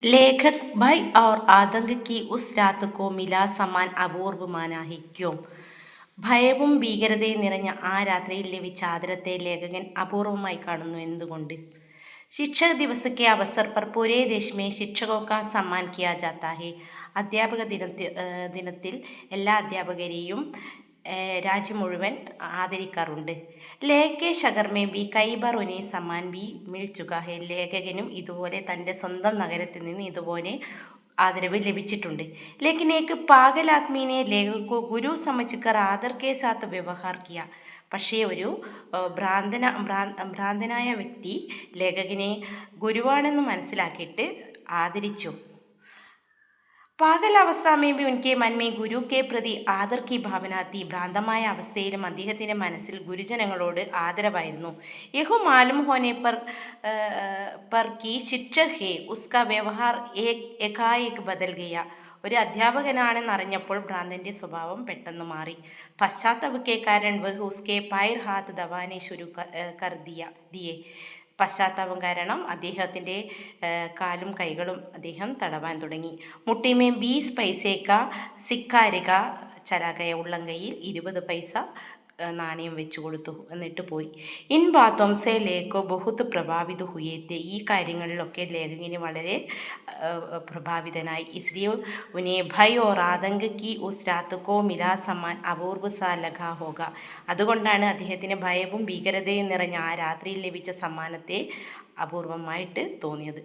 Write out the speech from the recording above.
लेखक भय और आतंक की उस रात को मिला സമ്മാൻ അപൂർവമാനായി ക്യോം. ഭയവും ഭീകരതയും നിറഞ്ഞ ആ രാത്രിയിൽ ലഭിച്ച ആദരത്തെ ലേഖകൻ അപൂർവമായി കാണുന്നു. എന്തുകൊണ്ട്? शिक्षक दिवस के अवसर पर पूरे देश में शिक्षकों का सम्मान किया जाता है. അധ്യാപക ദിനത്തിൽ എല്ലാ അധ്യാപകരെയും രാജ്യം മുഴുവൻ ആദരിക്കാറുണ്ട്. ലേഖകെ ശഗർ മേ ബി കൈ ബാർ ഉനേ സമ്മാൻ ബി മിൽ ചുകാ ഹെ. ലേഖകനും ഇതുപോലെ തൻ്റെ സ്വന്തം നഗരത്തിൽ നിന്ന് ഇതുപോലെ ആദരവ് ലഭിച്ചിട്ടുണ്ട്. ലേക്കിൻ ഏക് പാഗൽ ആദ്മീനെ ലേഖകോ ഗുരു സമജ്കർ ആദർ കെ സാത്ത് വ്യവഹാർ കിയ. പക്ഷേ ഒരു ഭ്രാന്തനായ വ്യക്തി ലേഖകനെ ഗുരുവാണെന്ന് മനസ്സിലാക്കിയിട്ട് ആദരിച്ചു. പാഗൽ അവസ്ഥാമേബി ഉൻകെ മൻമേ ഗുരു കെ പ്രതി ആദർ കി ഭാവന തി. ഭ്രാന്തമായ അവസ്ഥയിലും അദ്ദേഹത്തിൻ്റെ മനസ്സിൽ ഗുരുജനങ്ങളോട് ആദരവായിരുന്നു. യഹു മാലൂം ഹോനെ പർ കി ശിക്ഷക് ഹേ ഉസ്കാ വ്യവഹാർ ഏകായേക് ബദൽ ഗയ. ഒരു അധ്യാപകനാണെന്നറിഞ്ഞപ്പോൾ ഭ്രാന്തൻ്റെ സ്വഭാവം പെട്ടെന്ന് മാറി. പശ്ചാത്തപ് കെ കാരൺ വഹ് ഉസ്കെ പൈർ ഹാത്ത് ദബാനെ ശുരു കർ ദിയെ. പശ്ചാത്താപം കാരണം അദ്ദേഹത്തിൻ്റെ കാലും കൈകളും അദ്ദേഹം തടവാൻ തുടങ്ങി. മുട്ടിമേ 20 പൈസേക്ക സിക്കാരിക ചലാകയ. ഉള്ളംകൈയിൽ 20 പൈസ നാണയം വെച്ചു കൊടുത്തു, എന്നിട്ട് പോയി. ഇൻ ബാത്തോം സെ ലേഖോ ബഹുത് പ്രഭാവിത ഹുയേത്തെ. ഈ കാര്യങ്ങളിലൊക്കെ ലേഖകന് വളരെ പ്രഭാവിതനായി. ഇസ്ലിയെ ഉനെ ഭയ് ഓർ ആതങ്ക് കി ഉസ് രാത് കോ മിലാ സമ്മാൻ അപൂർവ സാ ലഗാ ഹോഗ. അതുകൊണ്ടാണ് അദ്ദേഹത്തിന് ഭയവും ഭീകരതയും നിറഞ്ഞ ആ രാത്രിയിൽ ലഭിച്ച സമ്മാനത്തെ അപൂർവമായിട്ട് തോന്നിയത്.